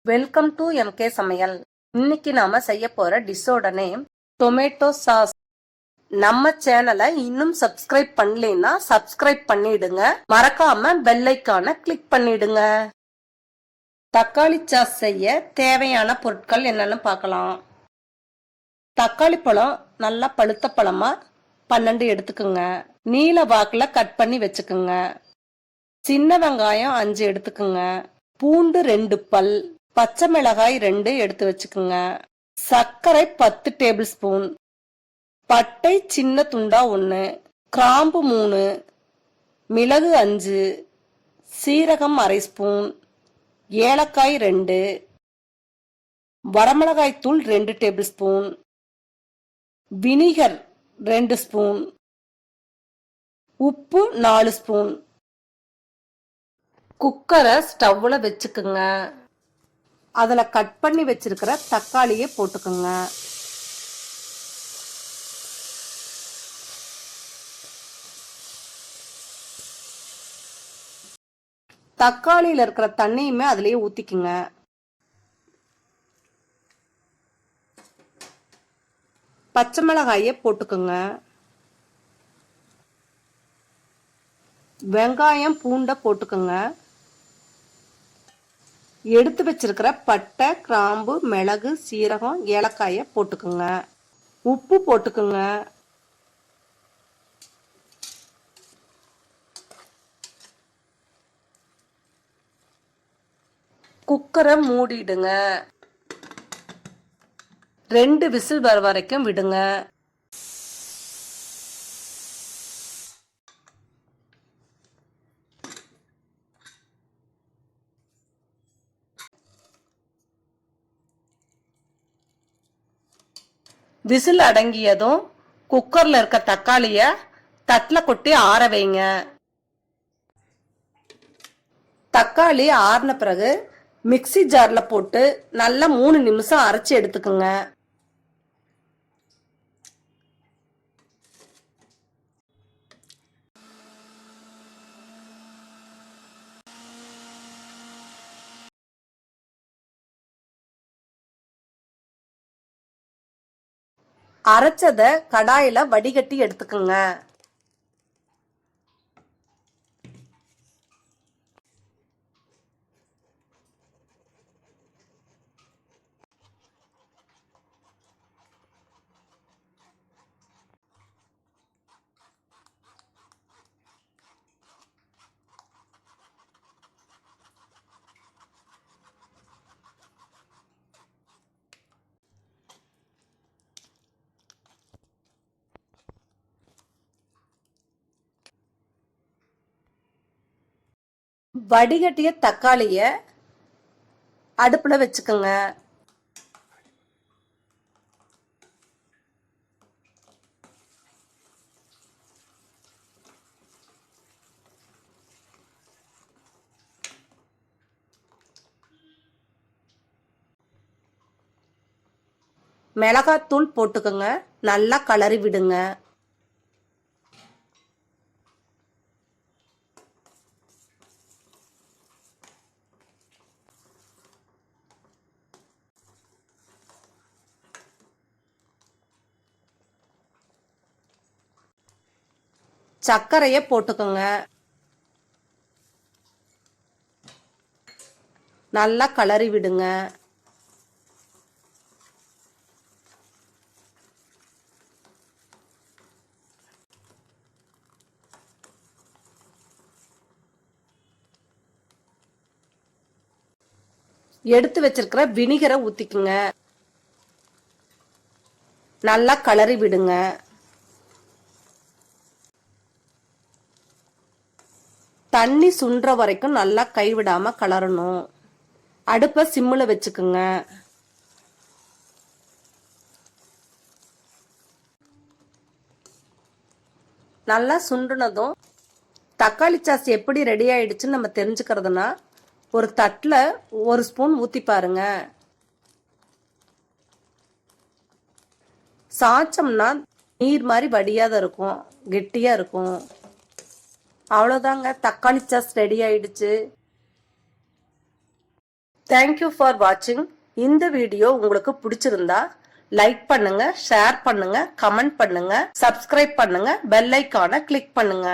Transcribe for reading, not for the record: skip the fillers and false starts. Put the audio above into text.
Welcome to MK சமையல். இன்னைக்கு நாம செய்ய போற டிஷ்ஷோட நேம் டொமேட்டோ சாஸ். நம்ம சேனலை இன்னும் சப்ஸ்கிரைப் பண்ணலைன்னா சப்ஸ்கிரைப் பண்ணிடுங்க. மறக்காம பெல் ஐகானை கிளிக் பண்ணிடுங்க. தக்காளி சாஸ் செய்ய தேவையான பொருட்கள் என்னன்னு பார்க்கலாம். தக்காளி பழம் நல்லா பழுத்த பழமா 12 எடுத்துக்குங்க. நீல வாக்குல கட் பண்ணி வச்சுக்குங்க. சின்ன வெங்காயம் 5 எடுத்துக்குங்க. பூண்டு 2 பல், பச்சை மிளகாய் 2 எடுத்து வச்சுக்குங்க. சர்க்கரை 10 டேபிள் ஸ்பூன், பட்டை சின்ன துண்டா 1, கிராம்பு 3, மிளகு 5, சீரகம் அரை ஸ்பூன், ஏலக்காய் 2, வரமிளகாய் தூள் 2 டேபிள் ஸ்பூன், வினிகர் 2 ஸ்பூன், உப்பு 4 ஸ்பூன். குக்கரை ஸ்டவ்ல வச்சுக்குங்க. அதுல கட் பண்ணி வச்சிருக்கிற தக்காளியை போட்டுக்குங்க. தக்காளியில இருக்கிற தண்ணியுமே அதுலயே ஊத்திக்குங்க. பச்சை மிளகாயை போட்டுக்குங்க. வெங்காயம் பூண்டை போட்டுக்குங்க. எடுத்து வச்சிருக்கிற பட்டை கிராம்பு மிளகு சீரகம் ஏலக்காயை போட்டுக்குங்க. உப்பு போட்டுக்குங்க. குக்கரை மூடிடுங்க. 2 விசில் வர வரைக்கும் விடுங்க. விசில் அடங்கியதும் குக்கர்ல இருக்க தக்காளிய தட்டுல கொட்டி ஆற வைங்க. தக்காளி ஆறின பிறகு மிக்ஸி ஜார்ல போட்டு நல்லா 3 நிமிஷம் அரைச்சி எடுத்துக்குங்க. அரைச்சத கடாயில வடிகட்டி எடுத்துக்குங்க. வடிகட்டிய தக்காளிய அடுப்புல வச்சுக்கோங்க. மிளகாத்தூள் போட்டுக்கோங்க. நல்லா கலரி விடுங்க. சர்க்கரைய போட்டுக்கோங்க. நல்லா கலரி விடுங்க. எடுத்து வச்சிருக்கிற வினிகரை ஊத்திக்குங்க. நல்லா கலரி விடுங்க. தண்ணி சுன்ற வரைக்கும் நல்லா கைவிடாம கலரணும். அடுப்பை சிம்முல வச்சுக்குங்க. நல்லா சுண்டுனதும் தக்காளி சாஸ் எப்படி ரெடி ஆயிடுச்சுன்னு நம்ம தெரிஞ்சுக்கிறதுனா ஒரு தட்டுல 1 ஸ்பூன் ஊத்தி பாருங்க. சாச்சம்னா நீர் மாதிரி வடியாத இருக்கும், கெட்டியா இருக்கும். அவ்வளோதாங்க, தக்காளி சாஸ் ரெடி ஆயிடுச்சு. தேங்க்யூ ஃபார் வாட்சிங். இந்த வீடியோ உங்களுக்கு பிடிச்சிருந்தா லைக் பண்ணுங்க, ஷேர் பண்ணுங்க, கமெண்ட் பண்ணுங்க, சப்ஸ்கிரைப் பண்ணுங்க, பெல் ஐகானை கிளிக் பண்ணுங்க.